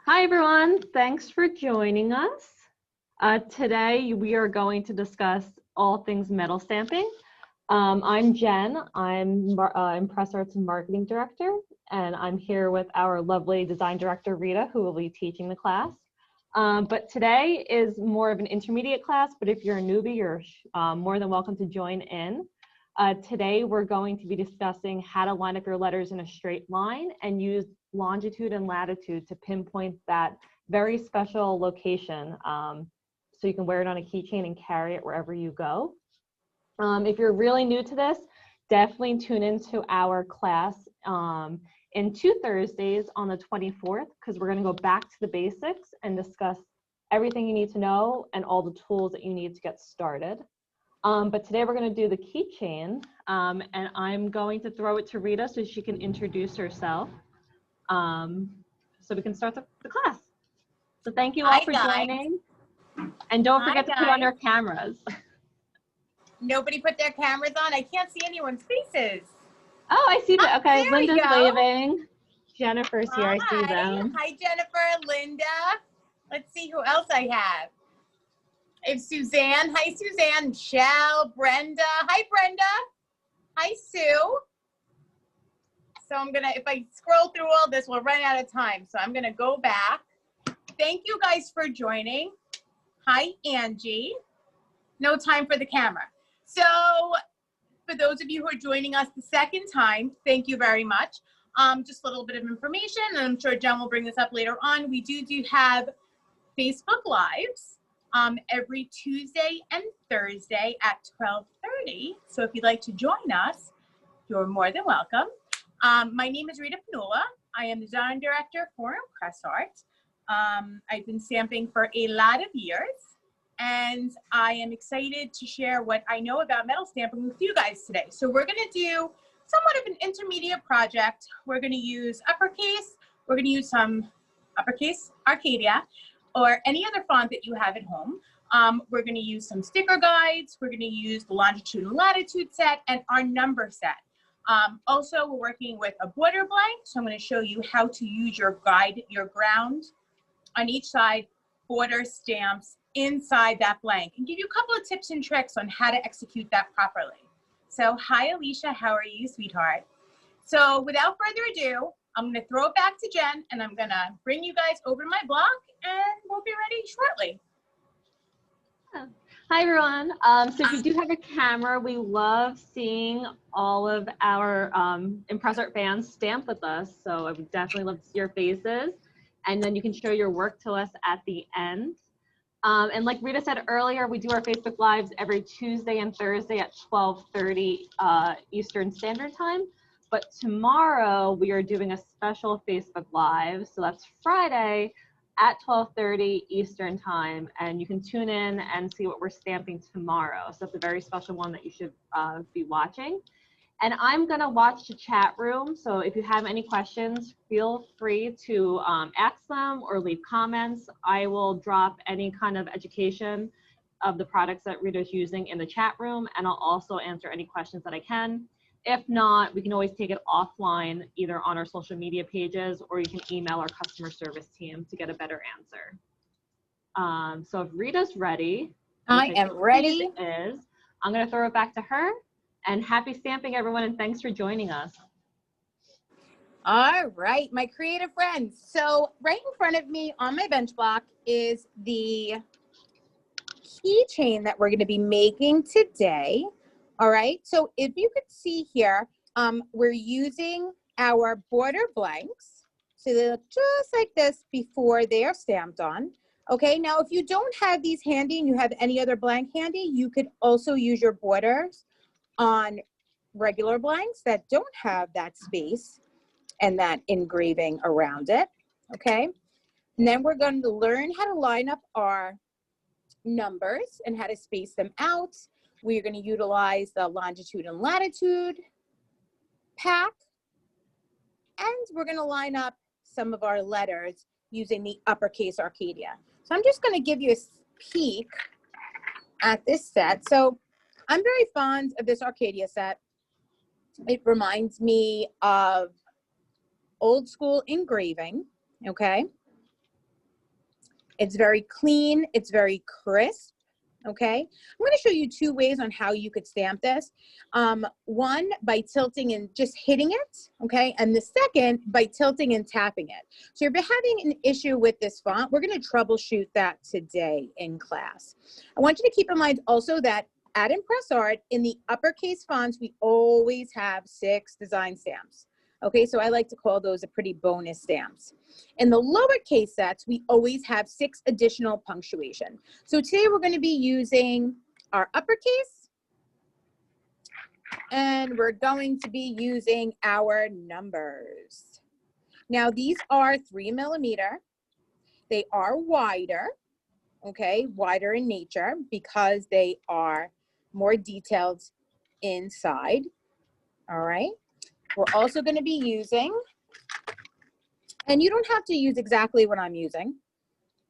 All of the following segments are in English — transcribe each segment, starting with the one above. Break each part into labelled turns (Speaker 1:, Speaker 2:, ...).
Speaker 1: Hi, everyone. Thanks for joining us. Today, we are going to discuss all things metal stamping. I'm Jen. I'm Impress Arts and Marketing Director, and I'm here with our lovely Design Director, Rita, who will be teaching the class. But today is more of an intermediate class, but if you're a newbie, you're more than welcome to join in. Today, we're going to be discussing how to line up your letters in a straight line and use longitude and latitude to pinpoint that very special location so you can wear it on a keychain and carry it wherever you go. If you're really new to this, definitely tune into our class in 2 Thursdays on the 24th, because we're going to go back to the basics and discuss everything you need to know and all the tools that you need to get started. But today we're going to do the keychain, and I'm going to throw it to Rita so she can introduce herself. So we can start the class. So thank you all for joining. And don't forget to put on your cameras.
Speaker 2: Nobody put their cameras on? I can't see anyone's faces.
Speaker 1: Oh, I see that. Okay, Linda's waving. Jennifer's here. I see them.
Speaker 2: Hi, Jennifer, Linda. Let's see who else I have. I have Suzanne. Hi, Suzanne. Michelle, Brenda. Hi, Brenda. Hi, Sue. So I'm gonna, if I scroll through all this, we'll run out of time. So I'm gonna go back. Thank you guys for joining. Hi, Angie. No time for the camera. So for those of you who are joining us the second time, thank you very much. Just a little bit of information, and I'm sure Jen will bring this up later on. We do have Facebook Lives every Tuesday and Thursday at 12:30. So if you'd like to join us, you're more than welcome. My name is Rita Panula. I am the Design Director for Impress Arts. I've been stamping for a lot of years, and I am excited to share what I know about metal stamping with you guys today. So we're going to do somewhat of an intermediate project. We're going to use Uppercase. We're going to use some Uppercase Arcadia or any other font that you have at home. We're going to use some sticker guides. We're going to use the Longitude and Latitude set and our number set. Also, we're working with a border blank, so I'm going to show you how to use your guide, your ground on each side, border stamps inside that blank, and give you a couple of tips and tricks on how to execute that properly. So, hi, Alicia. How are you, sweetheart? So, without further ado, I'm going to throw it back to Jen, and I'm going to bring you guys over to my block, and we'll be ready shortly.
Speaker 1: Hi, everyone. So if you do have a camera, we love seeing all of our Impress Art fans stamp with us. So I would definitely love to see your faces. And then you can show your work to us at the end. And like Rita said earlier, we do our Facebook Lives every Tuesday and Thursday at 12:30 Eastern Standard Time. But tomorrow we are doing a special Facebook Live. So that's Friday at 12:30 Eastern Time, and you can tune in and see what we're stamping tomorrow. So that's a very special one that you should be watching. And I'm gonna watch the chat room, so if you have any questions, feel free to ask them or leave comments. I will drop any kind of education of the products that Rita's using in the chat room, and I'll also answer any questions that I can. If not, we can always take it offline, either on our social media pages, or you can email our customer service team to get a better answer. So if Rita's ready,
Speaker 2: I am ready.
Speaker 1: I'm going to throw it back to her. And happy stamping, everyone, and thanks for joining us.
Speaker 2: All right, my creative friends. So right in front of me on my bench block is the keychain that we're going to be making today. All right, so if you could see here, we're using our border blanks. So they look just like this before they are stamped on. Okay, now if you don't have these handy and you have any other blank handy, you could also use your borders on regular blanks that don't have that space and that engraving around it. Okay, and then we're going to learn how to line up our numbers and how to space them out. We're going to utilize the longitude and latitude pack, and we're going to line up some of our letters using the Uppercase Arcadia. So I'm just going to give you a peek at this set. So I'm very fond of this Arcadia set. It reminds me of old school engraving, okay? It's very clean. It's very crisp. Okay, I'm going to show you 2 ways on how you could stamp this. One, by tilting and just hitting it, okay? And the second, by tilting and tapping it. So if you're having an issue with this font, we're going to troubleshoot that today in class. I want you to keep in mind also that at ImpressArt, in the uppercase fonts, we always have 6 design stamps. Okay, so I like to call those a pretty bonus stamps. In the lowercase sets, we always have 6 additional punctuation. So today we're going to be using our uppercase, and we're going to be using our numbers. Now these are 3 millimeter. They are wider, okay, wider in nature because they are more detailed inside. All right. We're also going to be using, and you don't have to use exactly what I'm using,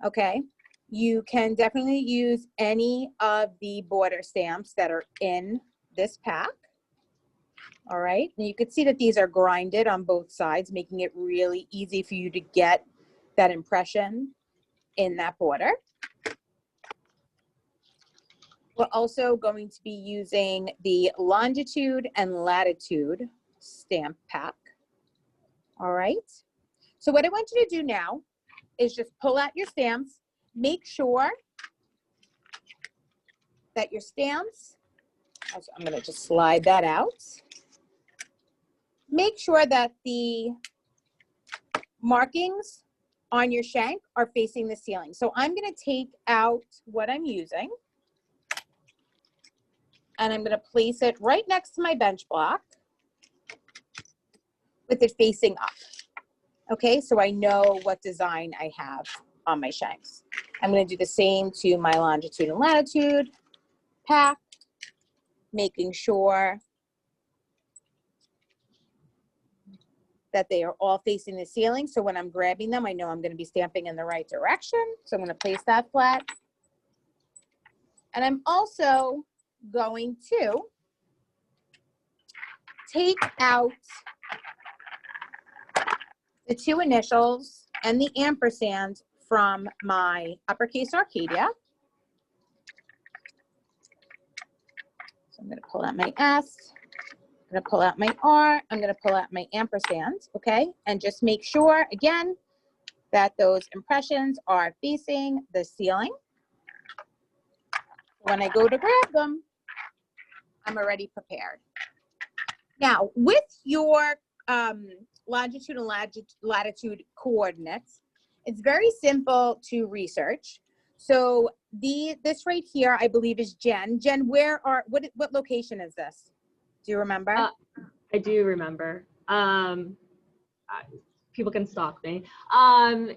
Speaker 2: okay? You can definitely use any of the border stamps that are in this pack, all right? And you can see that these are grinded on both sides, making it really easy for you to get that impression in that border. We're also going to be using the Longitude and Latitude stamp pack. All right. So what I want you to do now is just pull out your stamps. Make sure that your stamps, I'm going to just slide that out. Make sure that the markings on your shank are facing the ceiling. So I'm going to take out what I'm using, and I'm going to place it right next to my bench block with it facing up. Okay, so I know what design I have on my shanks. I'm going to do the same to my Longitude and Latitude pack, making sure that they are all facing the ceiling. So when I'm grabbing them, I know I'm going to be stamping in the right direction. So I'm going to place that flat. And I'm also going to take out the 2 initials and the ampersand from my uppercase Arcadia. So I'm going to pull out my S, I'm going to pull out my R, I'm going to pull out my ampersand, okay? And just make sure, again, that those impressions are facing the ceiling. When I go to grab them, I'm already prepared. Now, with your longitude and latitude coordinates, it's very simple to research. So this right here, I believe, is Jen. Jen, what location is this? Do you remember?
Speaker 1: I do remember. People can stalk me.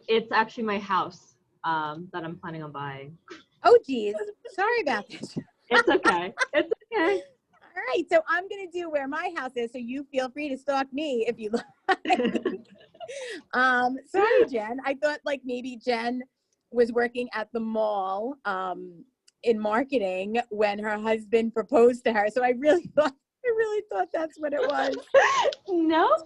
Speaker 1: It's actually my house that I'm planning on buying.
Speaker 2: Oh, geez. Sorry about this.
Speaker 1: It's okay. It's okay.
Speaker 2: All right, so I'm going to do where my house is, so you feel free to stalk me if you like. Sorry, Jen. I thought like maybe Jen was working at the mall in marketing when her husband proposed to her. So I really thought that's what it was.
Speaker 1: No,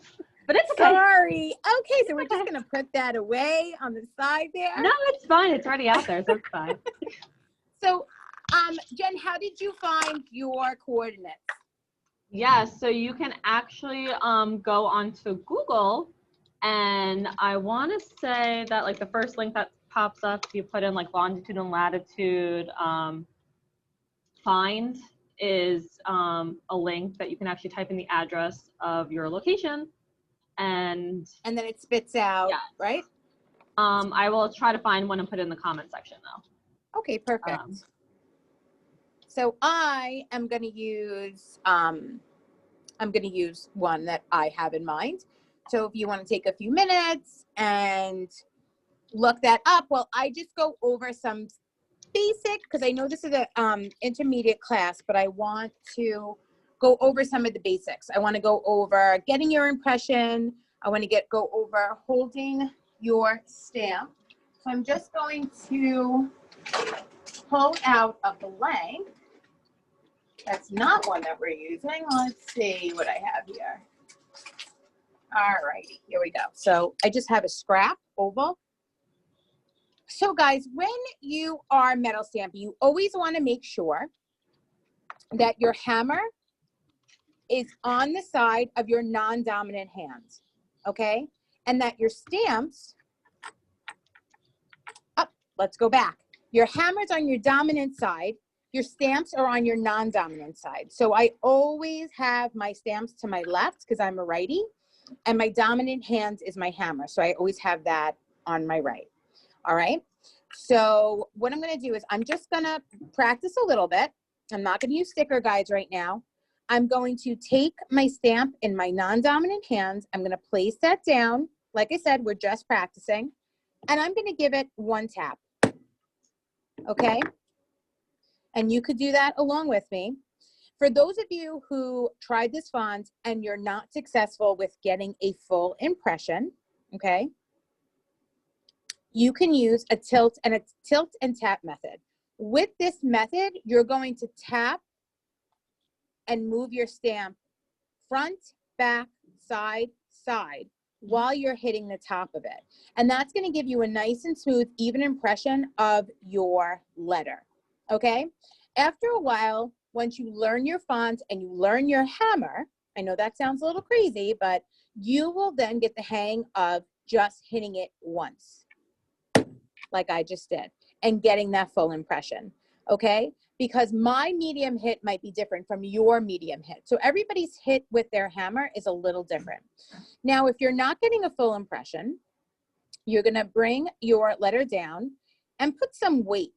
Speaker 1: but it's okay.
Speaker 2: Sorry. Okay, so we're just going to put that away on the side there.
Speaker 1: No, it's fine. It's already out there, so it's fine.
Speaker 2: So, Jen, how did you find your coordinates?
Speaker 1: Yeah, so you can actually go onto Google, and I want to say that like the first link that pops up, you put in like longitude and latitude find is a link that you can actually type in the address of your location, and
Speaker 2: then it spits out,
Speaker 1: yes.
Speaker 2: Right?
Speaker 1: I will try to find one and put it in the comment section though.
Speaker 2: Okay, perfect. So I am going to use one that I have in mind. So if you want to take a few minutes and look that up, well, I just go over some basic, because I know this is a intermediate class, but I want to go over some of the basics. I want to go over getting your impression. I want to go over holding your stamp. So I'm just going to pull out a blank. That's not one that we're using. Let's see what I have here. All righty, here we go. So I just have a scrap oval. So guys, when you are metal stamping, you always want to make sure that your hammer is on the side of your non-dominant hand, okay? And that your stamps, let's go back. Your hammer's on your dominant side, your stamps are on your non-dominant side. So I always have my stamps to my left because I'm a righty, and my dominant hand is my hammer. So I always have that on my right, all right? So what I'm gonna do is I'm just gonna practice a little bit. I'm not gonna use sticker guides right now. I'm going to take my stamp in my non-dominant hand. I'm gonna place that down. Like I said, we're just practicing. And I'm gonna give it one tap, okay? And you could do that along with me. For those of you who tried this font and you're not successful with getting a full impression, okay? You can use a tilt and tap method. With this method, you're going to tap and move your stamp front, back, side, side while you're hitting the top of it. And that's going to give you a nice and smooth, even impression of your letter, okay? After a while, once you learn your font and you learn your hammer, I know that sounds a little crazy, but you will then get the hang of just hitting it once, like I just did, and getting that full impression, okay? Because my medium hit might be different from your medium hit. So everybody's hit with their hammer is a little different. Now, if you're not getting a full impression, you're gonna bring your letter down and put some weight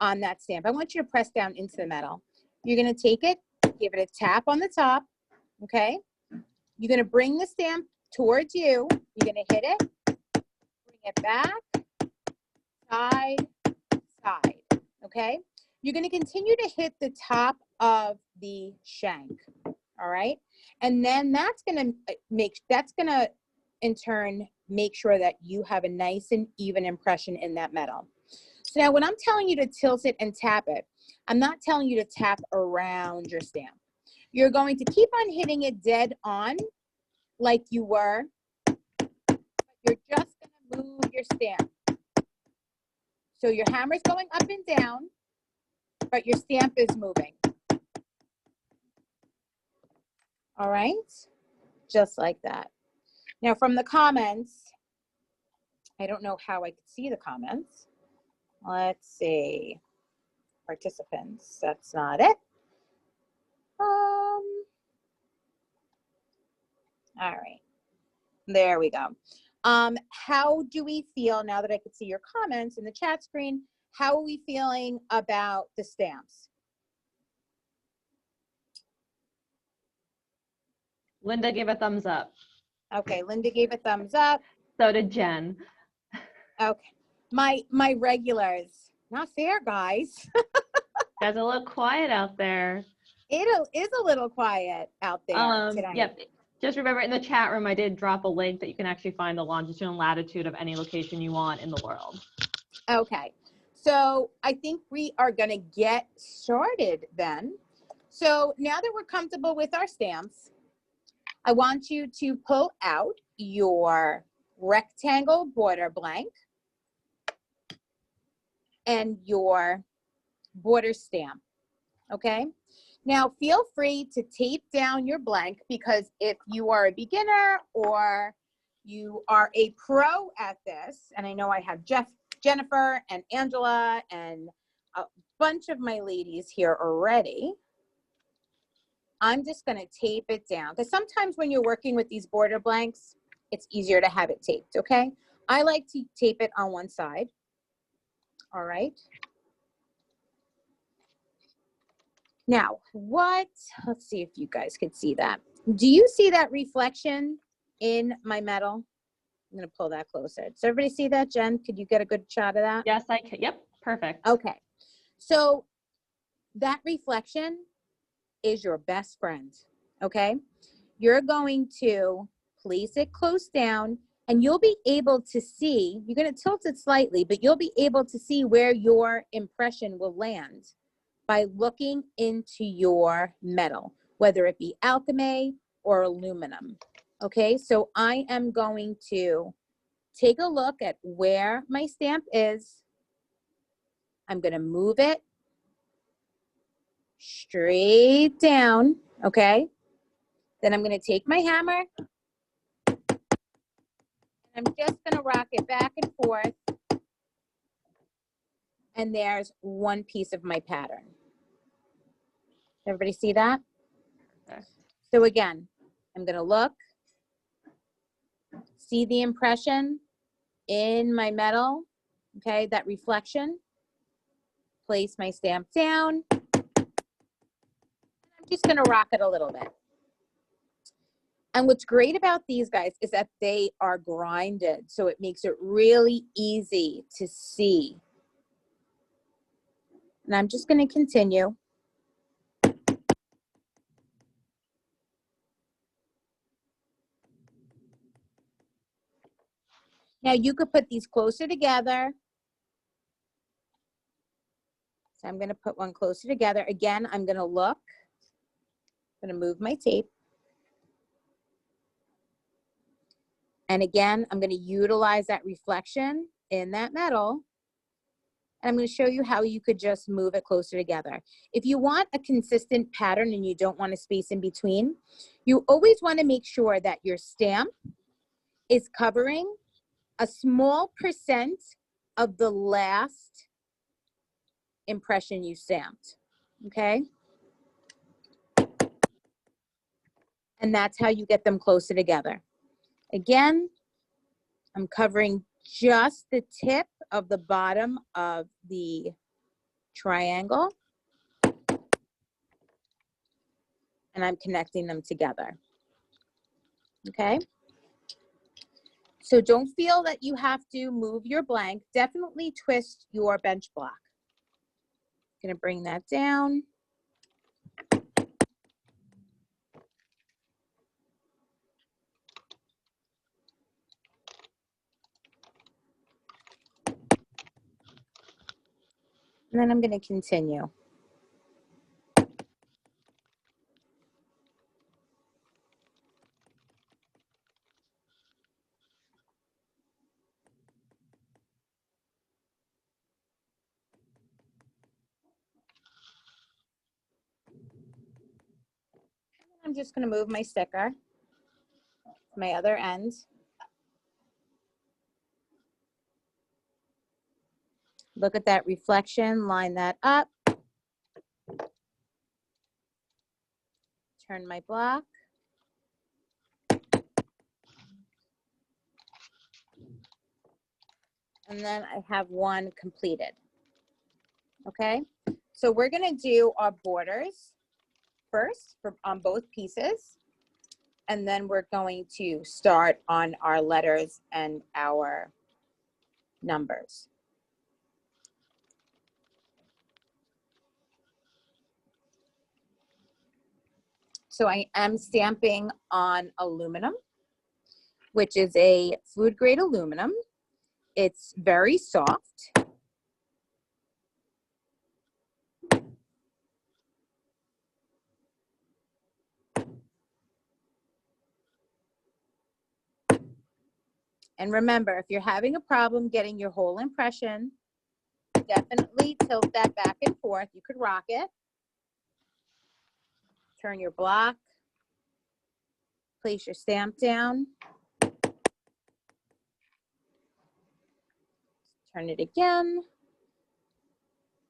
Speaker 2: on that stamp. I want you to press down into the metal. You're gonna take it, give it a tap on the top, okay? You're gonna bring the stamp towards you. You're gonna hit it, bring it back, side, side, okay? You're gonna continue to hit the top of the shank, all right? And then that's gonna in turn make sure that you have a nice and even impression in that metal. So now when I'm telling you to tilt it and tap it, I'm not telling you to tap around your stamp. You're going to keep on hitting it dead on like you were, but you're just gonna move your stamp. So your hammer's going up and down, but your stamp is moving. All right, just like that. Now from the comments, I don't know how I could see the comments. Let's see, participants, that's not it. All right, there we go. How do we feel now that I could see your comments in the chat screen? How are we feeling about the stamps?
Speaker 1: Linda gave a thumbs up.
Speaker 2: Okay, Linda gave a thumbs up.
Speaker 1: So did Jen.
Speaker 2: Okay, my regulars. Not fair, guys.
Speaker 1: Guys, a little quiet out there.
Speaker 2: It is a little quiet out there today.
Speaker 1: Yep. Just remember, in the chat room, I did drop a link that you can actually find the longitude and latitude of any location you want in the world.
Speaker 2: Okay, so I think we are going to get started then. So now that we're comfortable with our stamps, I want you to pull out your rectangle border blank and your border stamp, okay? Now feel free to tape down your blank, because if you are a beginner or you are a pro at this, and I know I have Jennifer and Angela and a bunch of my ladies here already, I'm just gonna tape it down, because sometimes when you're working with these border blanks, it's easier to have it taped, okay? I like to tape it on one side, all right? Now, let's see if you guys can see that. Do you see that reflection in my metal? I'm gonna pull that closer. Does everybody see that? Jen, could you get a good shot of that?
Speaker 1: Yes, I can. Yep, perfect.
Speaker 2: Okay, so that reflection is your best friend, okay? You're going to place it close down, and you'll be able to see, you're gonna tilt it slightly, but you'll be able to see where your impression will land by looking into your metal, whether it be alchemy or aluminum, okay? So I am going to take a look at where my stamp is, I'm going to move it straight down, okay? Then I'm going to take my hammer. I'm just going to rock it back and forth. And there's one piece of my pattern. Everybody see that?
Speaker 1: Okay.
Speaker 2: So again, I'm going to look, see the impression in my metal, okay, that reflection. Place my stamp down. I'm just going to rock it a little bit. And what's great about these guys is that they are grinded, so it makes it really easy to see. And I'm just going to continue. Now you could put these closer together. So I'm going to put one closer together. Again, I'm going to look. I'm going to move my tape. And again, I'm going to utilize that reflection in that metal. And I'm going to show you how you could just move it closer together. If you want a consistent pattern and you don't want a space in between, you always want to make sure that your stamp is covering a small percent of the last impression you stamped, okay? And that's how you get them closer together. Again, I'm covering just the tip of the bottom of the triangle. And I'm connecting them together, okay? So don't feel that you have to move your blank. Definitely twist your bench block. Gonna bring that down. And then I'm gonna continue. I'm just gonna move my sticker, my other end. Look at that reflection, line that up. Turn my block. And then I have one completed, okay? So we're gonna do our borders first on both pieces. And then we're going to start on our letters and our numbers. So I am stamping on aluminum, which is a food grade aluminum. It's very soft. And remember, if you're having a problem getting your whole impression, definitely tilt that back and forth. You could rock it. Turn your block. Place your stamp down. Turn it again.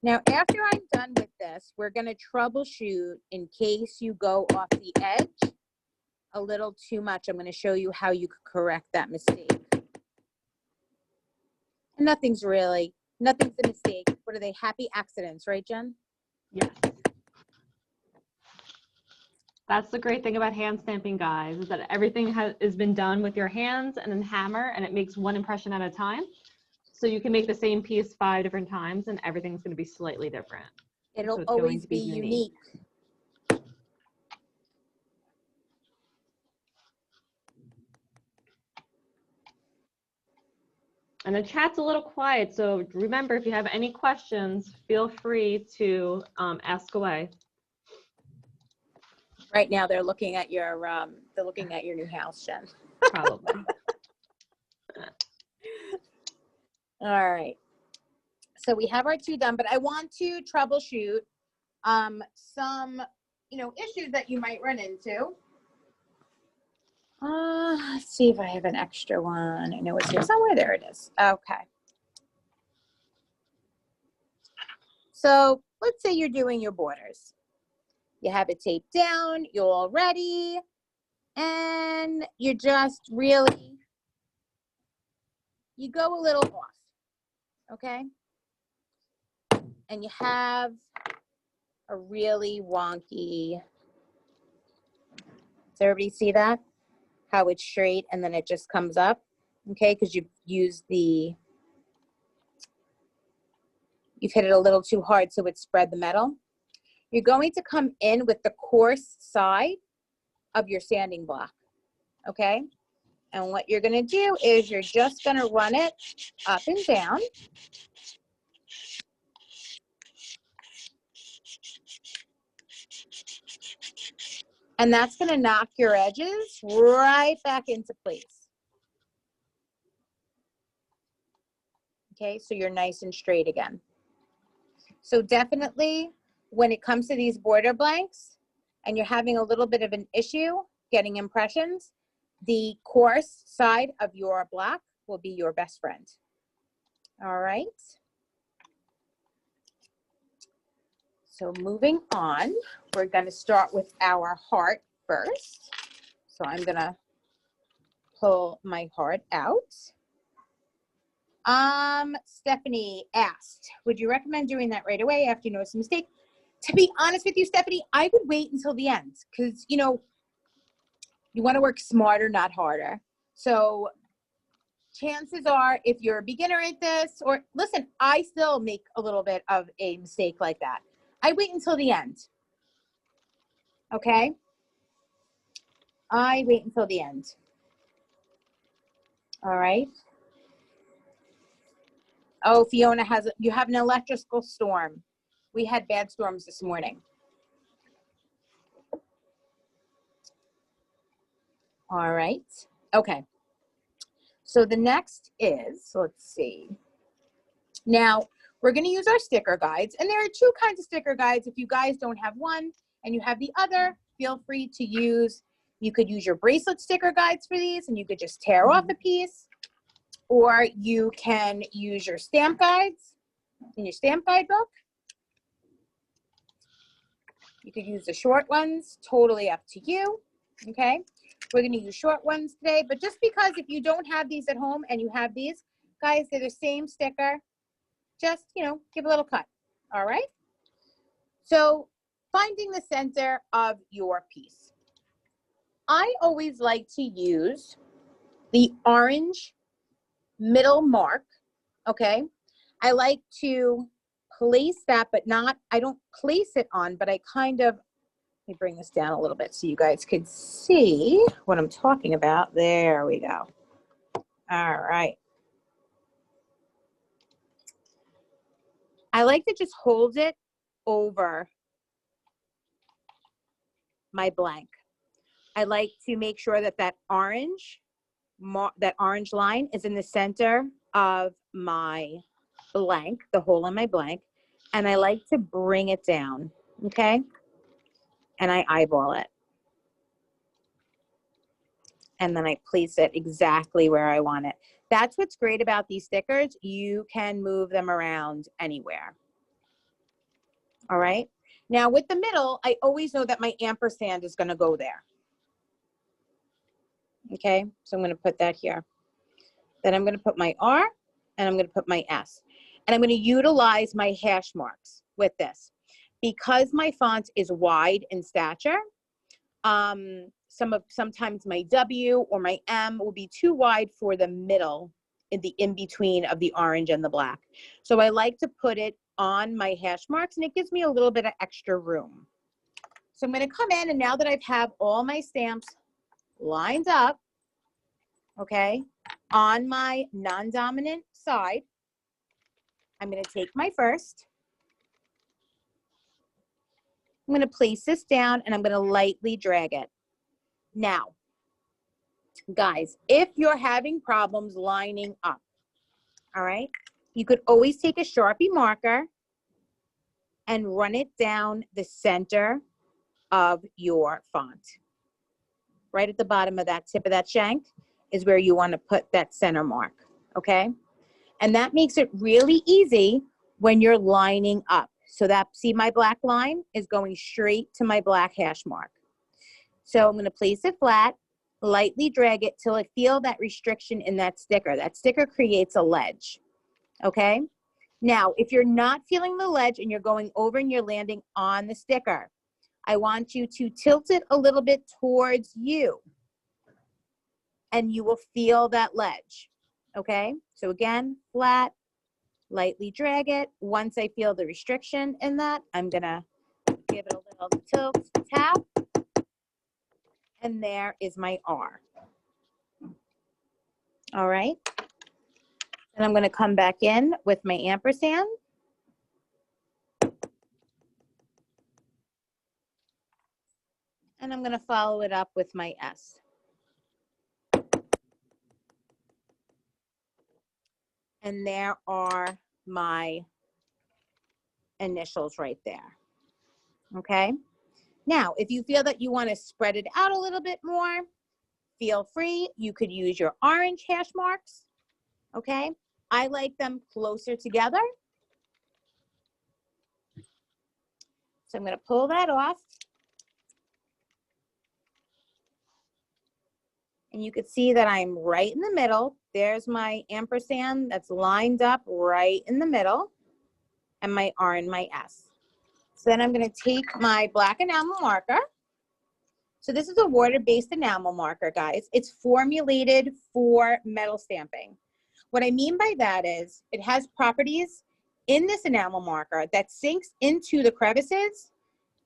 Speaker 2: Now, after I'm done with this, we're going to troubleshoot in case you go off the edge a little too much. I'm going to show you how you could correct that mistake. And nothing's a mistake. What are they? Happy accidents, right, Jen?
Speaker 1: Yes. That's the great thing about hand stamping, guys, is that everything has been done with your hands and then hammer, and it makes one impression at a time. So you can make the same piece 5 different times, and everything's going to be slightly different.
Speaker 2: It'll
Speaker 1: So
Speaker 2: always be unique.
Speaker 1: And the chat's a little quiet, so remember, if you have any questions, feel free to ask away.
Speaker 2: Right now, they're looking at your new house, Jen.
Speaker 1: Probably.
Speaker 2: All right. So we have our 2 done, but I want to troubleshoot some, issues that you might run into. Let's see if I have an extra one. I know it's here somewhere. There it is. Okay. So let's say you're doing your borders. You have it taped down, you're all ready, and you just really, you go a little off, okay? And you have a really wonky, does everybody see that? How it's straight and then it just comes up, okay? Because you've used you've hit it a little too hard so it spread the metal. You're going to come in with the coarse side of your sanding block, okay? And what you're gonna do is you're just gonna run it up and down. And that's gonna knock your edges right back into place. Okay, so you're nice and straight again. So definitely when it comes to these border blanks and you're having a little bit of an issue getting impressions, the coarse side of your block will be your best friend. All right. So moving on, we're going to start with our heart first. So I'm going to pull my heart out. Stephanie asked, would you recommend doing that right away after you notice a mistake? To be honest with you, Stephanie, I would wait until the end because, you want to work smarter, not harder. So chances are if you're a beginner at this, or listen, I still make a little bit of a mistake like that. I wait until the end. Okay? I wait until the end. All right. Oh, Fiona you have an electrical storm. We had bad storms this morning. All right. Okay. So the next is, let's see. Now, we're going to use our sticker guides, and there are 2 kinds of sticker guides. If you guys don't have one and you have the other, feel free to use, you could use your bracelet sticker guides for these, and you could just tear off a piece, or you can use your stamp guides in your stamp guide book. You could use the short ones, totally up to you, okay? We're going to use short ones today, but just because if you don't have these at home and you have these, guys, they're the same sticker. Just, give a little cut, all right? So finding the center of your piece. I always like to use the orange middle mark, okay? I like to place that, but I don't place it on, but I kind of, let me bring this down a little bit so you guys could see what I'm talking about. There we go. All right. I like to just hold it over my blank. I like to make sure that that orange line is in the center of my blank, the hole in my blank, and I like to bring it down, okay? And I eyeball it. And then I place it exactly where I want it. That's what's great about these stickers. You can move them around anywhere. All right. Now with the middle, I always know that my ampersand is going to go there. Okay. So I'm going to put that here. Then I'm going to put my R and I'm going to put my S. And I'm going to utilize my hash marks with this. Because my font is wide in stature, sometimes my W or my M will be too wide for the middle in between of the orange and the black. So I like to put it on my hash marks and it gives me a little bit of extra room. So I'm going to come in, and now that I have all my stamps lined up, okay, on my non-dominant side, I'm going to take my first. I'm going to place this down and I'm going to lightly drag it. Now, guys, if you're having problems lining up, all right, You could always take a Sharpie marker and run it down the center of your font. Right at the bottom of that tip of that shank is where you want to put that center mark, okay? And that makes it really easy when you're lining up. So that, see my black line is going straight to my black hash mark. So I'm going to place it flat, lightly drag it till I feel that restriction in that sticker. That sticker creates a ledge, okay? Now, if you're not feeling the ledge and you're going over and you're landing on the sticker, I want you to tilt it a little bit towards you and you will feel that ledge, okay? So again, flat, lightly drag it. Once I feel the restriction in that, I'm gonna give it a little tilt, tap, and there is my R. All right. And I'm gonna come back in with my ampersand. And I'm gonna follow it up with my S. And there are my initials right there, okay? Now, if you feel that you wanna spread it out a little bit more, feel free. You could use your orange hash marks, okay? I like them closer together. So I'm gonna pull that off. And you could see that I'm right in the middle. There's my ampersand that's lined up right in the middle, and my R and my S. So then I'm gonna take my black enamel marker. So this is a water-based enamel marker, guys. It's formulated for metal stamping. What I mean by that is it has properties in this enamel marker that sinks into the crevices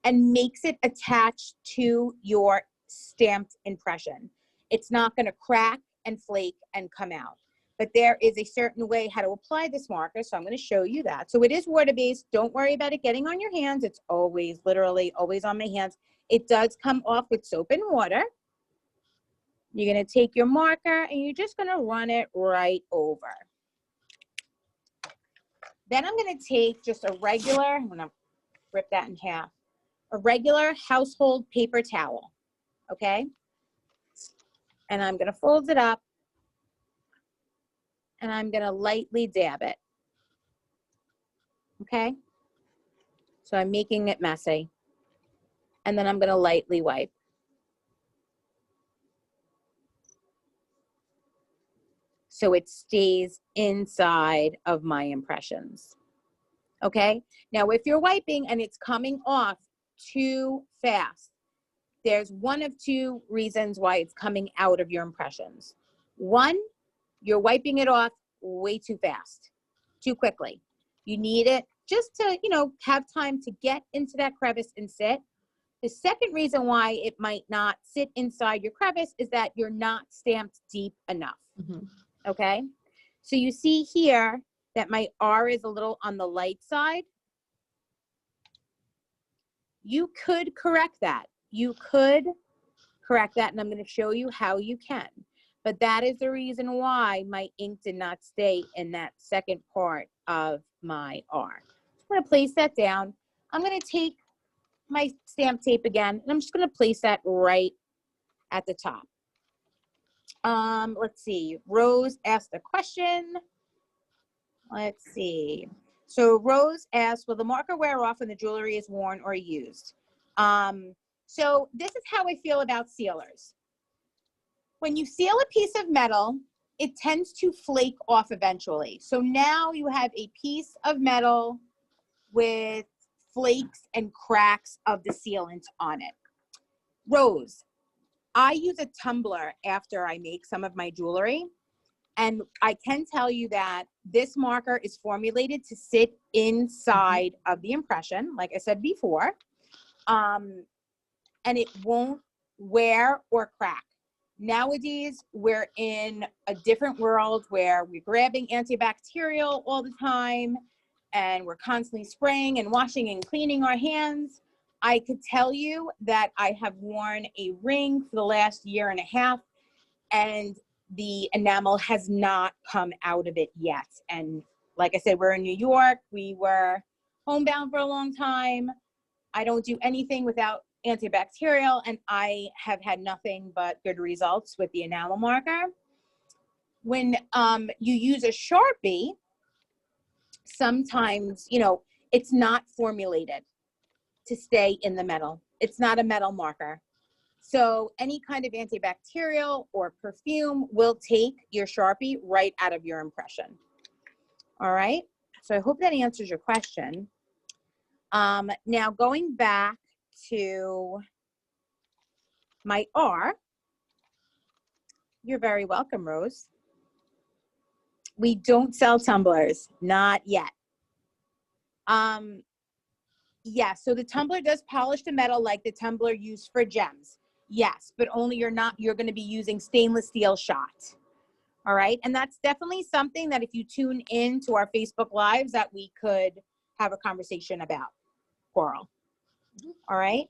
Speaker 2: and makes it attached to your stamped impression. It's not gonna crack and flake and come out. But there is a certain way how to apply this marker, so I'm gonna show you that. So it is water-based. Don't worry about it getting on your hands. It's always, literally, always on my hands. It does come off with soap and water. You're gonna take your marker and you're just gonna run it right over. Then I'm gonna take just a regular, I'm gonna rip that in half, a regular household paper towel, okay? And I'm gonna fold it up and I'm gonna lightly dab it, okay? So I'm making it messy. And then I'm gonna lightly wipe. So it stays inside of my impressions, okay? Now, if you're wiping and it's coming off too fast, there's one of two reasons why it's coming out of your impressions. One, you're wiping it off way too fast, too quickly. You need it just to, you know, have time to get into that crevice and sit. The second reason why it might not sit inside your crevice is that you're not stamped deep enough, okay? So you see here that my R is a little on the light side. You could correct that. You could correct that, and I'm going to show you how you can. But that is the reason why my ink did not stay in that second part of my R. I'm going to place that down. I'm going to take my stamp tape again, and I'm just going to place that right at the top. Let's see. Rose asked a question. Let's see. So Rose asked, will the marker wear off when the jewelry is worn or used? So this is how I feel about sealers. When you seal a piece of metal, it tends to flake off eventually. So now you have a piece of metal with flakes and cracks of the sealant on it. Rose, I use a tumbler after I make some of my jewelry. And I can tell you that this marker is formulated to sit inside of the impression, like I said before, and it won't wear or crack. Nowadays, we're in a different world where we're grabbing antibacterial all the time, and we're constantly spraying and washing and cleaning our hands. I could tell you that I have worn a ring for the last year and a half, and the enamel has not come out of it yet. And like I said, we're in New York. We were homebound for a long time. I don't do anything without antibacterial, and I have had nothing but good results with the enamel marker. When you use a Sharpie, sometimes, you know, it's not formulated to stay in the metal. It's not a metal marker. So any kind of antibacterial or perfume will take your Sharpie right out of your impression. All right. So I hope that answers your question. Now going back to my R, you're very welcome, Rose. We don't sell tumblers, not yet. Yeah, so the tumbler does polish the metal like the tumbler used for gems. Yes, but only you're going to be using stainless steel shot. All right, and that's definitely something that if you tune in to our Facebook Lives that we could have a conversation about, Coral. All right,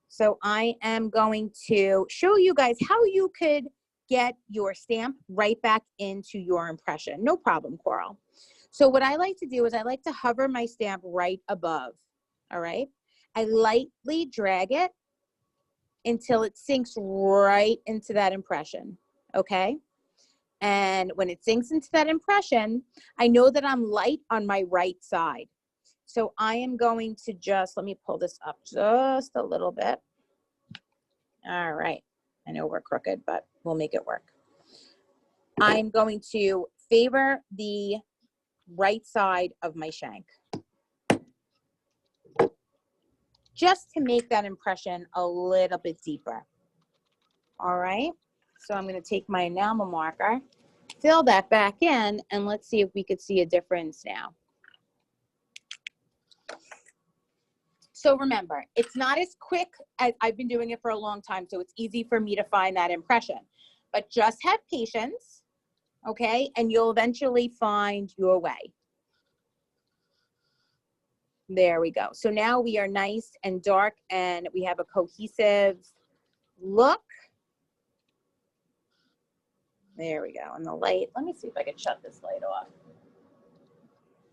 Speaker 2: so I am going to show you guys how you could get your stamp right back into your impression. No problem, Coral. So what I like to do is I like to hover my stamp right above. All right, I lightly drag it until it sinks right into that impression. Okay, and when it sinks into that impression, I know that I'm light on my right side. So I am going to just, let me pull this up just a little bit. All right, I know we're crooked, but we'll make it work. I'm going to favor the right side of my shank, just to make that impression a little bit deeper. All right, so I'm going to take my enamel marker, fill that back in, and let's see if we could see a difference now. So remember, it's not as quick as I've been doing it for a long time, so it's easy for me to find that impression. But just have patience, okay? And you'll eventually find your way. There we go. So now we are nice and dark, and we have a cohesive look. There we go. And the light, let me see if I can shut this light off.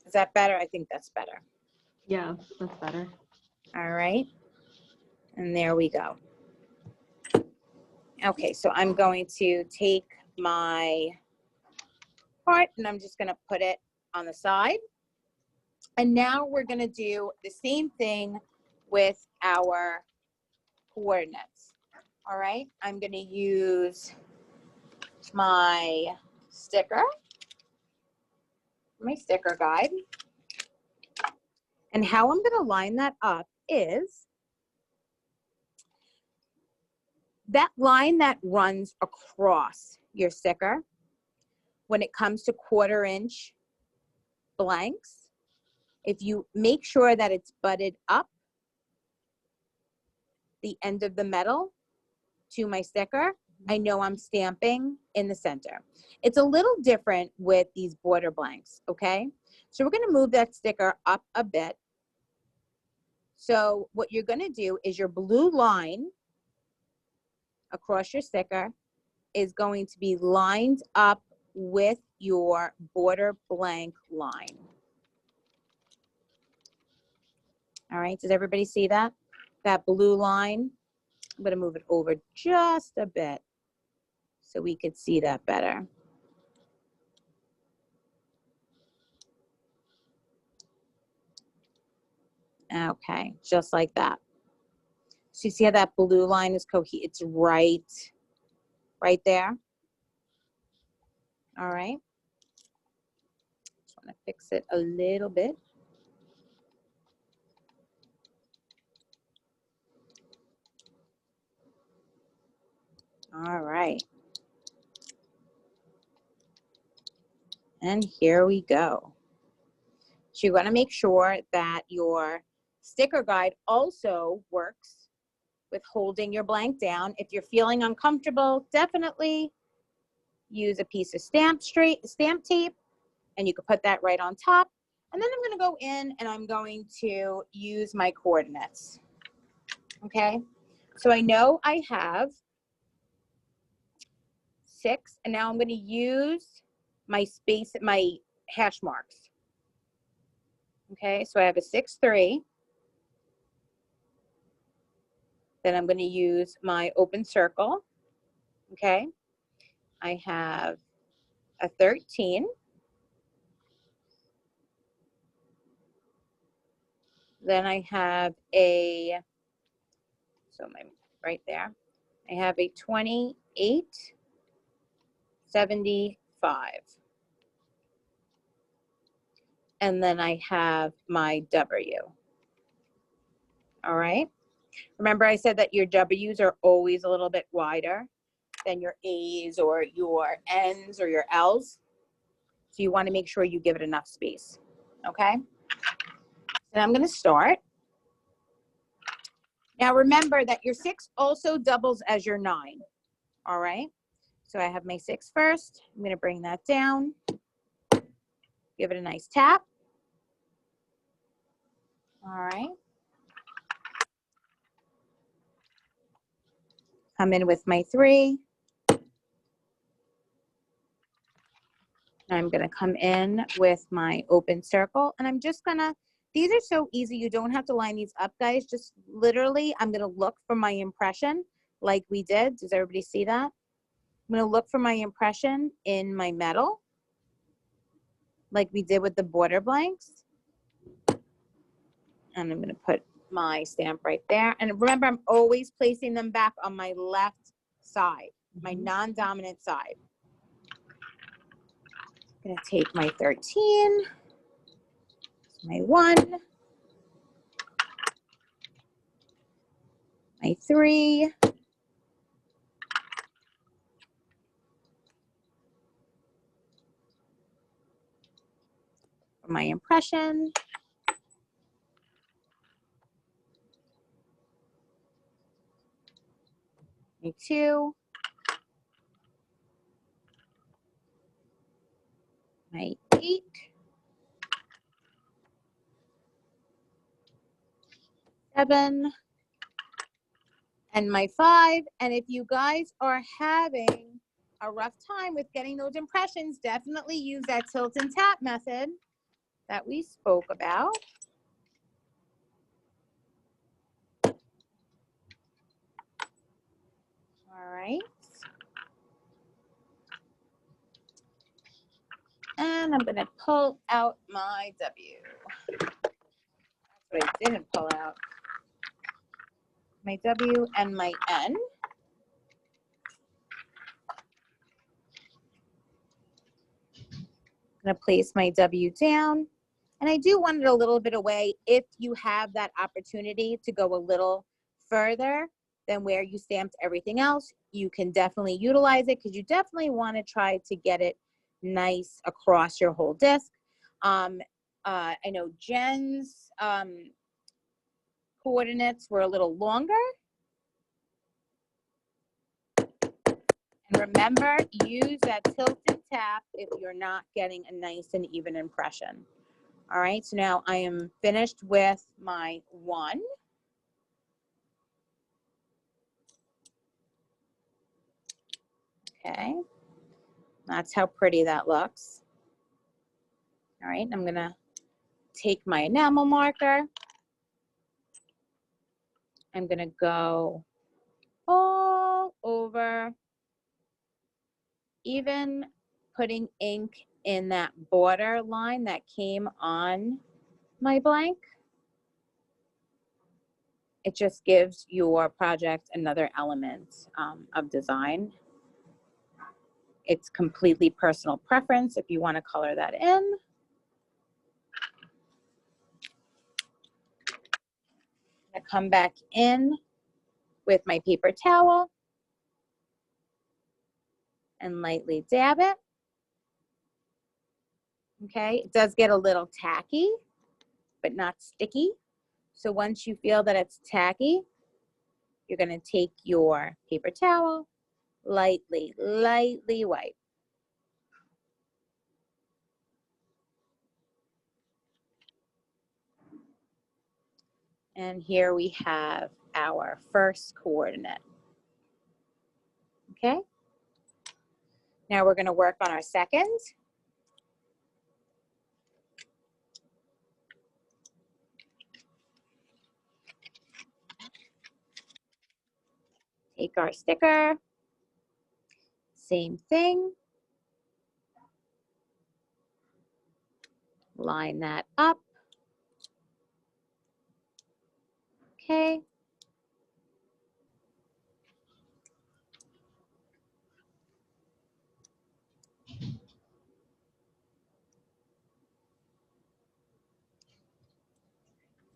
Speaker 2: Is that better? I think that's better.
Speaker 1: Yeah, that's better.
Speaker 2: All right. And there we go. Okay, so I'm going to take my part and I'm just going to put it on the side. And now we're going to do the same thing with our coordinates. All right, I'm going to use my sticker guide. And how I'm going to line that up is that line that runs across your sticker when it comes to 1/4 inch blanks. If you make sure that it's butted up the end of the metal to my sticker, I know I'm stamping in the center. It's a little different with these border blanks, okay? So we're gonna move that sticker up a bit. So what you're gonna do is your blue line across your sticker is going to be lined up with your border blank line. All right, does everybody see that? That blue line? I'm gonna move it over just a bit so we could see that better. Okay, just like that. So you see how that blue line is it's right there. All right. Just want to fix it a little bit. All right. And here we go. So you want to make sure that your sticker guide also works with holding your blank down. If you're feeling uncomfortable, definitely use a piece of stamp tape, and you can put that right on top. And then I'm going to go in and I'm going to use my coordinates. Okay, so I know I have 6, and now I'm going to use my hash marks. Okay, so I have a 6-3. Then I'm going to use my open circle. Okay, I have a 13. Then I have a, so my, right there, I have a 28, 75. And then I have my W. All right. Remember I said that your W's are always a little bit wider than your A's or your N's or your L's. So you want to make sure you give it enough space. Okay. And I'm going to start. Now remember that your 6 also doubles as your 9. All right. So I have my 6 first. I'm going to bring that down. Give it a nice tap. All right. Come in with my 3. I'm going to come in with my open circle, and I'm just going to, these are so easy. You don't have to line these up, guys. Just literally, I'm going to look for my impression like we did. Does everybody see that? I'm going to look for my impression in my metal like we did with the border blanks. And I'm going to put my stamp right there. And remember, I'm always placing them back on my left side, my non-dominant side. I'm going to take my 13, my 1, my 3, for my impression, my 2, my 8, seven, and my 5. And if you guys are having a rough time with getting those impressions, definitely use that tilt and tap method that we spoke about. All right. And I'm going to pull out my W. That's what I didn't pull out. My W and my N. I'm going to place my W down. And I do want it a little bit away if you have that opportunity to go a little further than where you stamped everything else. You can definitely utilize it because you definitely want to try to get it nice across your whole disc. I know Jen's coordinates were a little longer. And remember, use that tilt and tap if you're not getting a nice and even impression. All right, so now I am finished with my 1. Okay, that's how pretty that looks. All right, I'm gonna take my enamel marker. I'm gonna go all over, even putting ink in that border line that came on my blank. It just gives your project another element of design. It's completely personal preference if you want to color that in. I come back in with my paper towel and lightly dab it. Okay, it does get a little tacky, but not sticky. So once you feel that it's tacky, you're going to take your paper towel, lightly wipe. And here we have our first coordinate. Okay. Now we're going to work on our second. Make our sticker. Same thing. Line that up. Okay.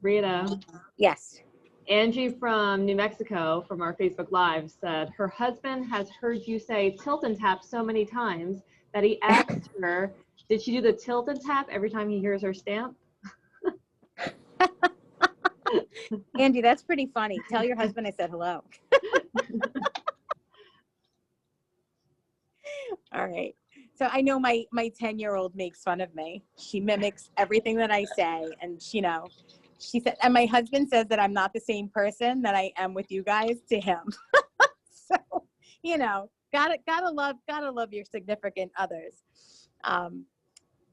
Speaker 1: Rita,
Speaker 2: Yes.
Speaker 1: Angie from New Mexico from our Facebook Live said her husband has heard you say tilt and tap so many times that he asked her, did she do the tilt and tap every time he hears her stamp?
Speaker 2: Angie, that's pretty funny. Tell your husband I said hello. All right. So I know my 10-year-old makes fun of me. She mimics everything that I say. And she said, and my husband says that I'm not the same person that I am with you guys to him. So, gotta love your significant others.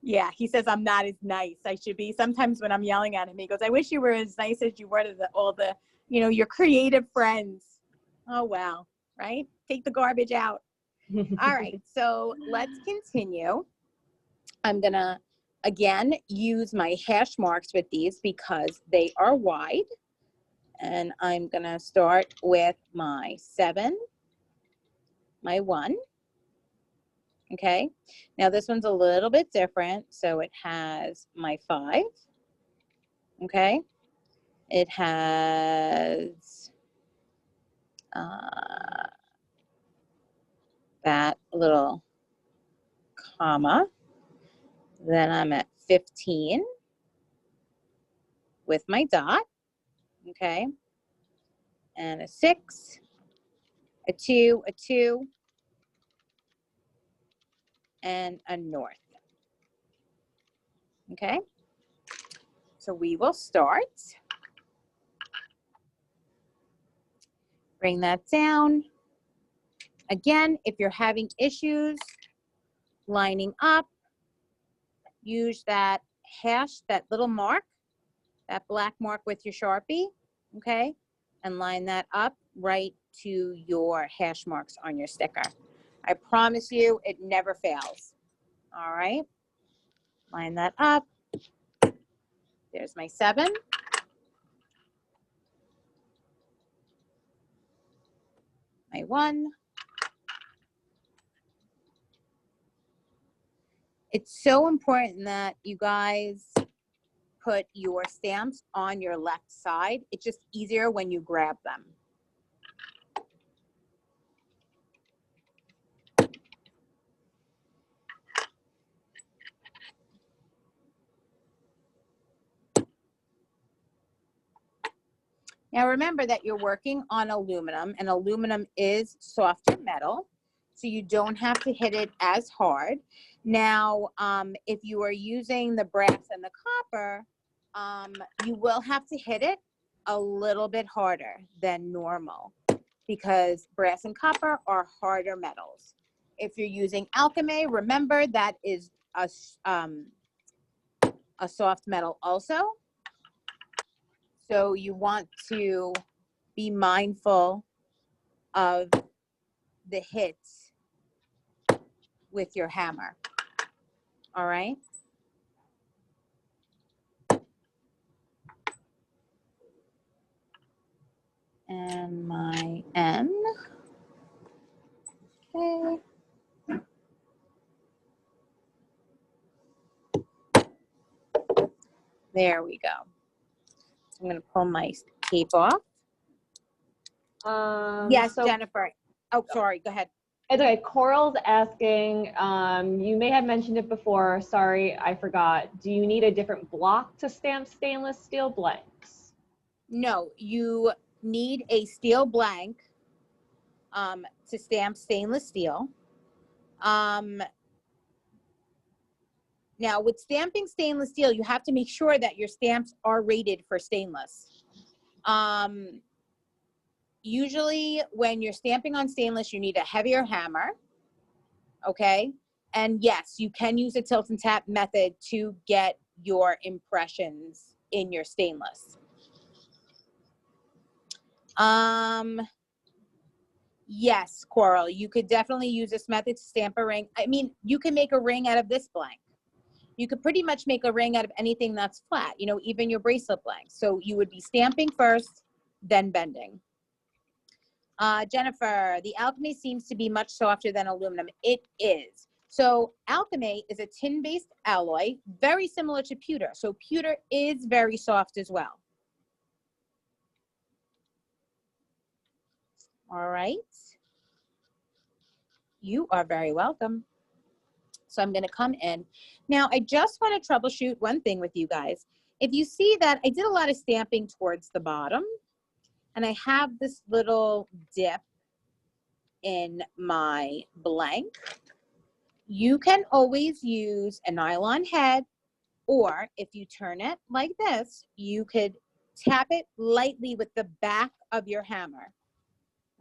Speaker 2: Yeah, he says I'm not as nice. I should be. Sometimes when I'm yelling at him, he goes, I wish you were as nice as you were to all the, your creative friends. Oh, well, right? Take the garbage out. All right, so let's continue. I'm going to, again, use my hash marks with these because they are wide. And I'm going to start with my 7, my 1. Okay, now this one's a little bit different. So it has my 5. Okay, it has that little comma. Then I'm at 15 with my dot. Okay, and a 6, a 2, a 2, and a north. Okay, so we will start. Bring that down. Again, if you're having issues lining up, use that hash, that little mark, that black mark with your Sharpie, okay? And line that up right to your hash marks on your sticker. I promise you, it never fails. All right, line that up. There's my 7. My 1. It's so important that you guys put your stamps on your left side. It's just easier when you grab them. Now remember that you're working on aluminum, and aluminum is softer metal, so you don't have to hit it as hard. Now, if you are using the brass and the copper, you will have to hit it a little bit harder than normal because brass and copper are harder metals. If you're using alchemy, remember that is a soft metal also. So you want to be mindful of the hits with your hammer. All right. And my N. Okay. There we go. So I'm going to pull my cape off. Yes, so, Jennifer. Oh, sorry. Go ahead.
Speaker 1: It's okay. Coral's asking, you may have mentioned it before. Sorry, I forgot. Do you need a different block to stamp stainless steel blanks?
Speaker 2: No, you need a steel blank to stamp stainless steel. Now, with stamping stainless steel, you have to make sure that your stamps are rated for stainless. Usually, when you're stamping on stainless, you need a heavier hammer, okay? And yes, you can use a tilt and tap method to get your impressions in your stainless. Yes, Coral, you could definitely use this method to stamp a ring. I mean, you can make a ring out of this blank. You could pretty much make a ring out of anything that's flat, you know, even your bracelet blank. So you would be stamping first, then bending. Jennifer, the alchemy seems to be much softer than aluminum. It is. So alchemy is a tin-based alloy, very similar to pewter. So pewter is very soft as well. All right. You are very welcome. So I'm going to come in. Now, I just want to troubleshoot one thing with you guys. If you see that I did a lot of stamping towards the bottom, and I have this little dip in my blank, you can always use a nylon head, or if you turn it like this, you could tap it lightly with the back of your hammer,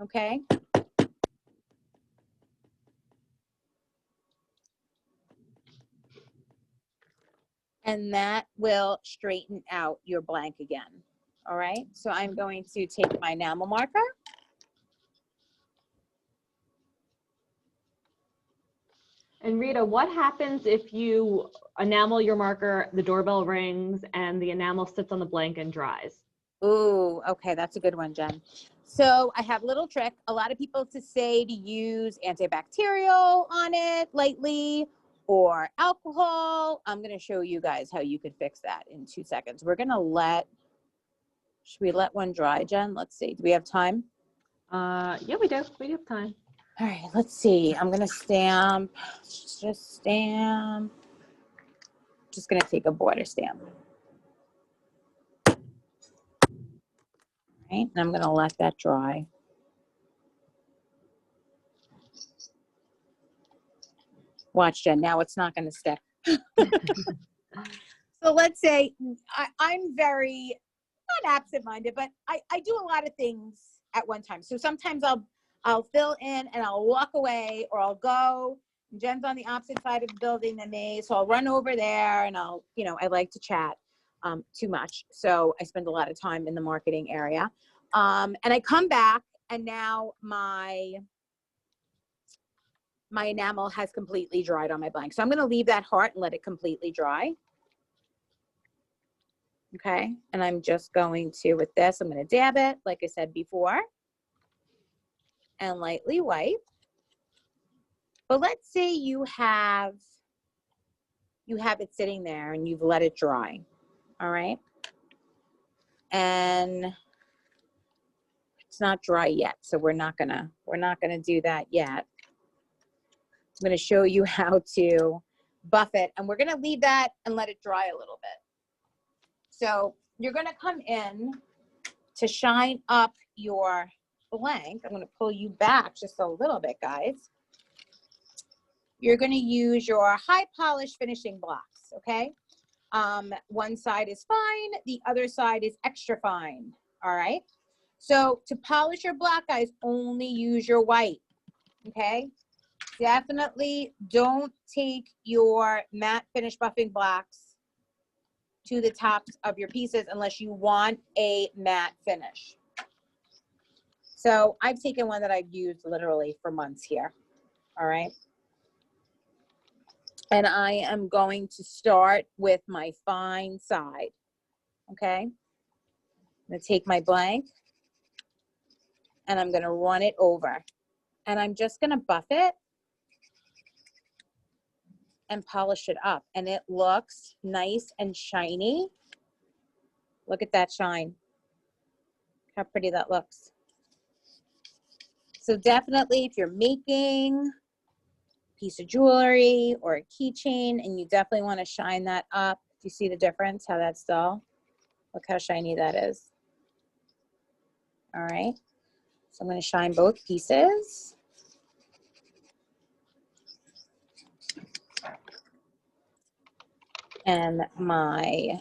Speaker 2: okay? And that will straighten out your blank again, all right? So I'm going to take my enamel marker.
Speaker 1: And Rita, what happens if you enamel your marker, the doorbell rings, and the enamel sits on the blank and dries?
Speaker 2: Ooh, okay, that's a good one, Jen. So I have a little trick. A lot of people say to use antibacterial on it lightly or alcohol. I'm going to show you guys how you could fix that in 2 seconds. We're going to should we let one dry, Jen? Let's see. Do we have time?
Speaker 1: Yeah, we do. We have time.
Speaker 2: All right, let's see. I'm going to stamp, just stamp. Just going to take a border stamp. All right, and I'm going to let that dry. Watch, Jen, now it's not going to stick. So let's say I'm very, not absent-minded, but I do a lot of things at one time. So sometimes I'll fill in and I'll walk away, or I'll go. Jen's on the opposite side of the building than me, so I'll run over there and I'll, you know, I like to chat too much. So I spend a lot of time in the marketing area. And I come back and now my enamel has completely dried on my blank. So I'm going to leave that heart and let it completely dry. Okay, and I'm just going to, with this, I'm going to dab it, like I said before, and lightly wipe. But let's say you have it sitting there and you've let it dry, all right? And it's not dry yet, so we're not gonna do that yet. I'm gonna show you how to buff it, and we're gonna leave that and let it dry a little bit. So you're gonna come in to shine up your blank. I'm gonna pull you back just a little bit, guys. You're gonna use your high polish finishing blocks, okay? One side is fine, the other side is extra fine, all right? So to polish your block, guys, only use your white, okay? Definitely don't take your matte finish buffing blocks to the tops of your pieces unless you want a matte finish. So I've taken one that I've used literally for months here, all right? And I am going to start with my fine side, okay? I'm gonna take my blank and I'm gonna run it over. And I'm just gonna buff it and polish it up, and it looks nice and shiny. Look at that shine. How pretty that looks. So definitely, if you're making a piece of jewelry or a keychain and you definitely want to shine that up, do you see the difference, how that's dull? Look how shiny that is. All right, so I'm going to shine both pieces. And my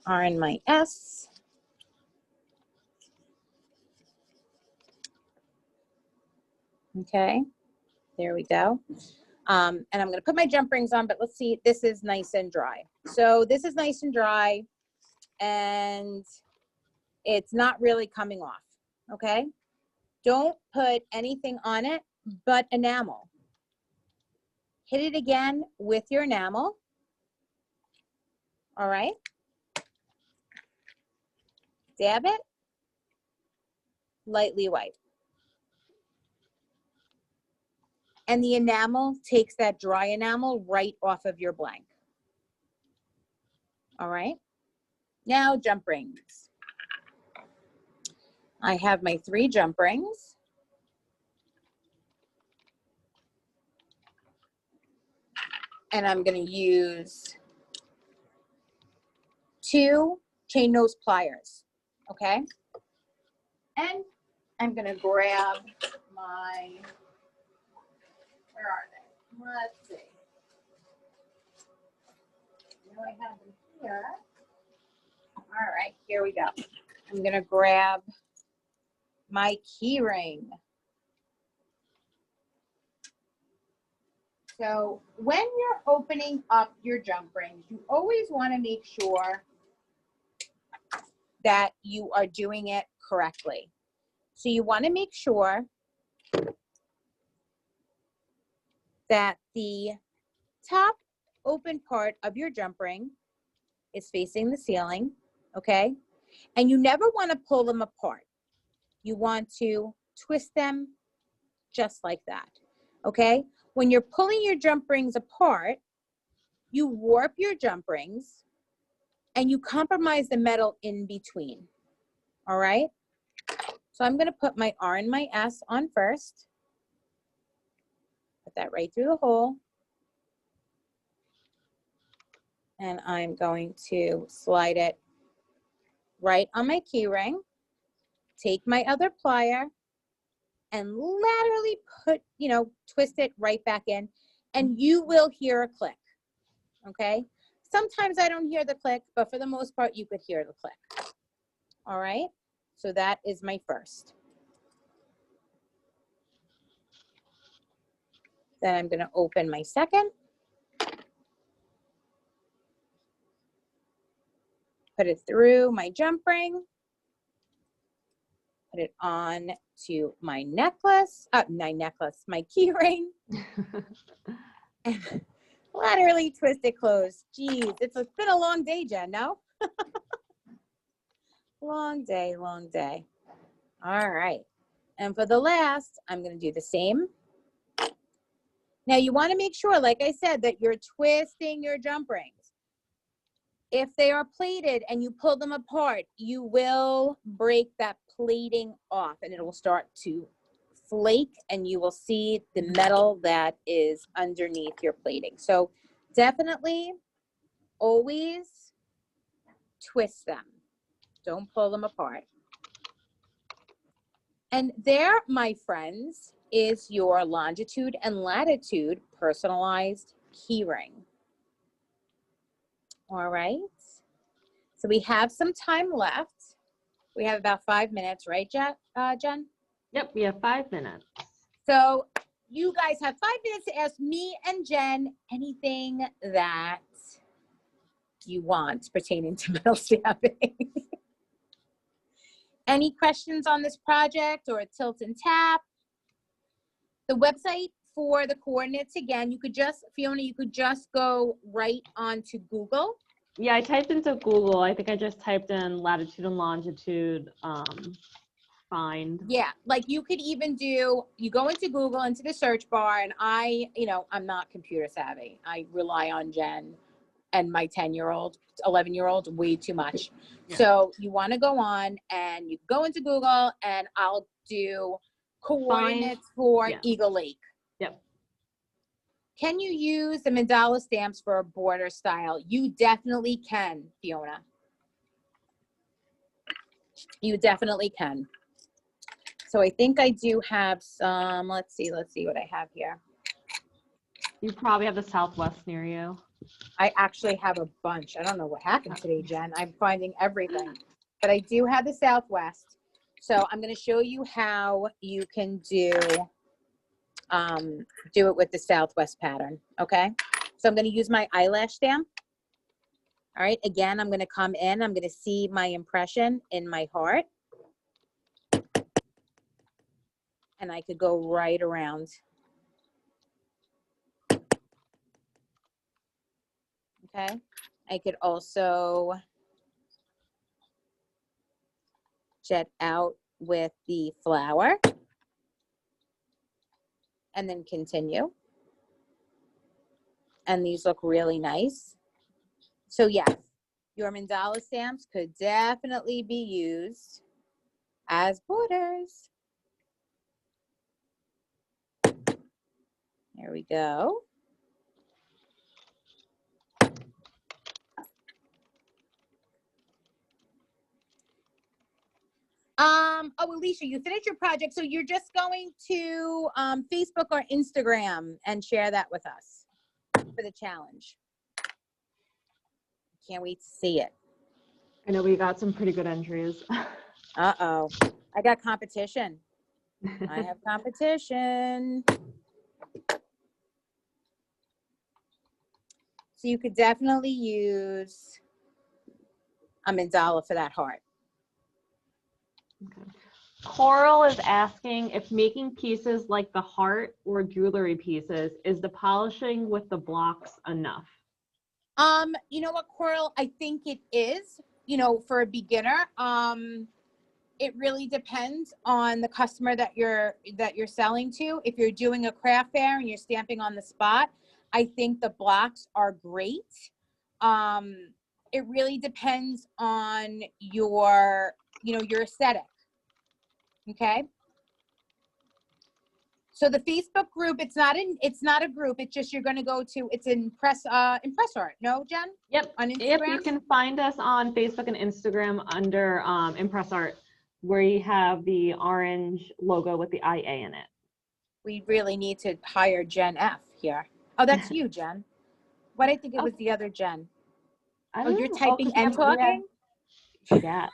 Speaker 2: R and my S. Okay, there we go. And I'm going to put my jump rings on, but let's see, this is nice and dry. So this is nice and dry and it's not really coming off, okay? Don't put anything on it but enamel. Hit it again with your enamel. All right. Dab it. Lightly wipe. And the enamel takes that dry enamel right off of your blank. All right. Now jump rings. I have my 3 jump rings. And I'm going to use 2 chain nose pliers. Okay. And I'm going to grab my, where are they? Let's see. I know I have them here. All right, here we go. I'm going to grab my key ring. So when you're opening up your jump rings, you always want to make sure that you are doing it correctly. So you want to make sure that the top open part of your jump ring is facing the ceiling, okay? And you never want to pull them apart. You want to twist them just like that, okay? When you're pulling your jump rings apart, you warp your jump rings and you compromise the metal in between, all right? So I'm going to put my R and my S on first. Put that right through the hole. And I'm going to slide it right on my key ring. Take my other plier and laterally put, twist it right back in, and you will hear a click, okay? Sometimes I don't hear the click, but for the most part, you could hear the click. All right, so that is my first. Then I'm gonna open my second. Put it through my jump ring. Put it on to my necklace, my key ring. And laterally twist it closed. Geez, it's been a long day, Jen, no? Long day, long day. All right. And for the last, I'm going to do the same. Now you want to make sure, like I said, that you're twisting your jump rings. If they are plated and you pull them apart, you will break that plating off and it will start to flake and you will see the metal that is underneath your plating. So definitely always twist them. Don't pull them apart. And there, my friends, is your Longitude and Latitude personalized key ring. All right. So we have some time left. We have about 5 minutes, right, Jen?
Speaker 1: Yep, we have 5 minutes.
Speaker 2: So you guys have 5 minutes to ask me and Jen anything that you want pertaining to metal stamping. Any questions on this project or a tilt and tap? The website for the coordinates, again, you could just, Fiona, you could just go right onto Google.
Speaker 1: Yeah, I typed into Google. I think I just typed in latitude and longitude, find.
Speaker 2: Yeah, like you could even do, you go into Google, into the search bar, and I'm not computer savvy. I rely on Jen and my 10-year-old, 11-year-old way too much.
Speaker 1: Yeah.
Speaker 2: So you want to go on and you go into Google and I'll do coordinates for Eagle Lake.
Speaker 1: Yep.
Speaker 2: Can you use the Mandala stamps for a border style? You definitely can, Fiona. You definitely can. So I think I do have some, let's see what I have here.
Speaker 1: You probably have the Southwest near you.
Speaker 2: I actually have a bunch. I don't know what happened today, Jen. I'm finding everything. But I do have the Southwest. So I'm going to show you how you can do it with the Southwest pattern, okay? So I'm going to use my eyelash stamp. All right, again, I'm going to come in. I'm going to see my impression in my heart. and I could go right around. Okay. I could also jet out with the flower and then continue. And these look really nice. So yes, your mandala stamps could definitely be used as borders. There we go. Oh, Alicia, you finished your project, so you're just going to Facebook or Instagram and share that with us for the challenge. Can't wait to see it.
Speaker 1: I know we got some pretty good entries.
Speaker 2: Uh-oh. I got competition. I have competition. So you could definitely use a mandala for that heart.
Speaker 1: Okay. Coral is asking if making pieces like the heart or jewelry pieces, is the polishing with the blocks enough?
Speaker 2: You know what, Coral? I think it is, you know, for a beginner. It really depends on the customer that you're selling to. If you're doing a craft fair and you're stamping on the spot, I think the blocks are great. It really depends on your, you know, your aesthetic. Okay. So the Facebook group, it's not a group. It's just, you're going to go to, it's Impress Art. No, Jen?
Speaker 1: Yep.
Speaker 2: On Instagram?
Speaker 1: Yep. You can find us on Facebook and Instagram under Impress Art, where you have the orange logo with the IA in it.
Speaker 2: We really need to hire Jen F here. Oh, that's you, Jen. What, I think it was the other Jen. Oh, you're typing and talking?
Speaker 1: Yeah.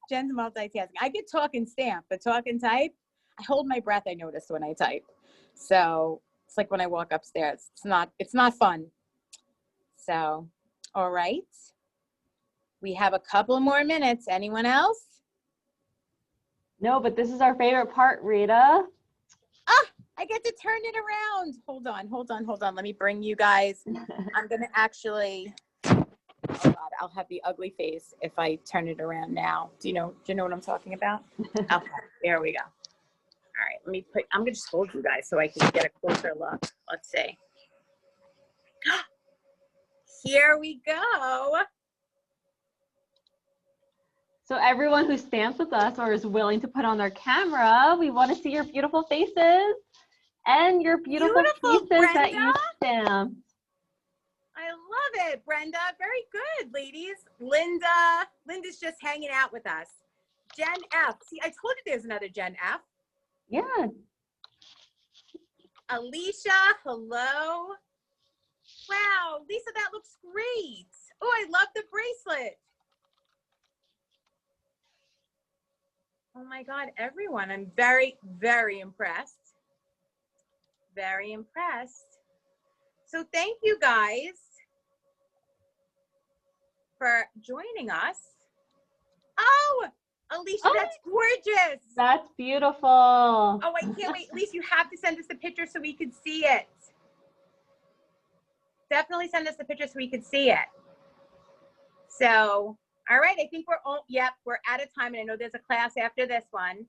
Speaker 2: Jen's multitasking. I could talk and stamp, but talk and type, I hold my breath, I notice, when I type. So it's like when I walk upstairs. It's not fun. So, all right. We have a couple more minutes. Anyone else?
Speaker 1: No, but this is our favorite part, Rita.
Speaker 2: Ah, I get to turn it around. Hold on. Let me bring you guys. I'm going to actually, oh God, I'll have the ugly face if I turn it around now. Do you know what I'm talking about? Okay, there we go. All right, I'm going to just hold you guys so I can get a closer look. Let's see. Here we go.
Speaker 1: So everyone who stamps with us or is willing to put on their camera, we want to see your beautiful faces and your beautiful pieces
Speaker 2: Brenda.
Speaker 1: that you stamped.
Speaker 2: I love it, Brenda. Very good, ladies. Linda's just hanging out with us. Jen F. See, I told you there's another Jen F.
Speaker 1: Yeah.
Speaker 2: Alicia, hello. Wow, Lisa, that looks great. Oh, I love the bracelet. Oh my God, everyone. I'm very, very impressed. Very impressed. So thank you guys for joining us. Oh, Alicia, that's gorgeous.
Speaker 1: That's beautiful.
Speaker 2: Oh, I can't wait. Alicia, you have to send us the picture so we could see it. Definitely send us the picture so we could see it. So, all right, I think we're out of time, and I know there's a class after this one.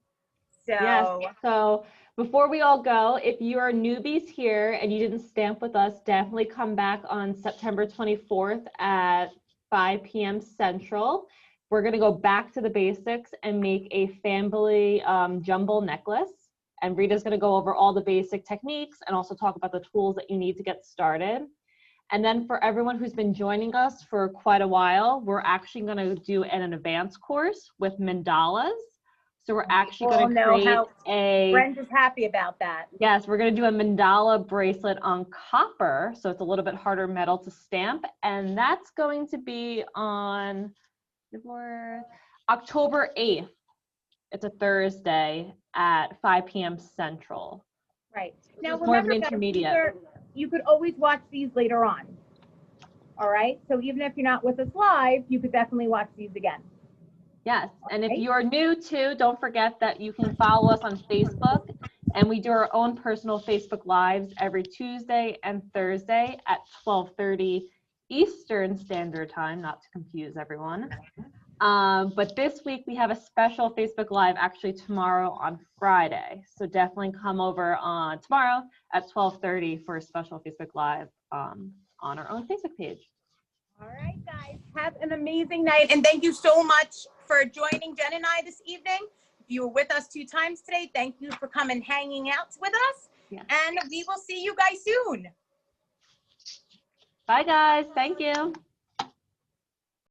Speaker 2: So
Speaker 1: yes. So before we all go, if you are newbies here and you didn't stamp with us, definitely come back on September 24th at 5 p.m. Central. We're going to go back to the basics and make a family jumble necklace. And Rita's going to go over all the basic techniques and also talk about the tools that you need to get started. And then for everyone who's been joining us for quite a while, we're actually going to do an advanced course with mandalas. So we're actually going to create
Speaker 2: Brenda's happy about that.
Speaker 1: Yes, we're going to do a mandala bracelet on copper. So it's a little bit harder metal to stamp. And that's going to be on October 8th. It's a Thursday at 5 p.m. Central.
Speaker 2: Right. Now,
Speaker 1: it's more of an
Speaker 2: remember,
Speaker 1: intermediate.
Speaker 2: You could always watch these later on. All right. So even if you're not with us live, you could definitely watch these again.
Speaker 1: Yes, and if
Speaker 2: Right.
Speaker 1: you're new too, don't forget that you can follow us on Facebook, and we do our own personal Facebook Lives every Tuesday and Thursday at 12:30 Eastern Standard Time, not to confuse everyone. But this week we have a special Facebook Live actually tomorrow on Friday, so definitely come over on tomorrow at 12:30 for a special Facebook Live on our own Facebook page.
Speaker 2: All right, guys, have an amazing night. And thank you so much for joining Jen and I this evening. If you were with us 2 times today, thank you for coming hanging out with us.
Speaker 1: Yeah.
Speaker 2: And we will see you guys soon.
Speaker 1: Bye, guys. Thank you.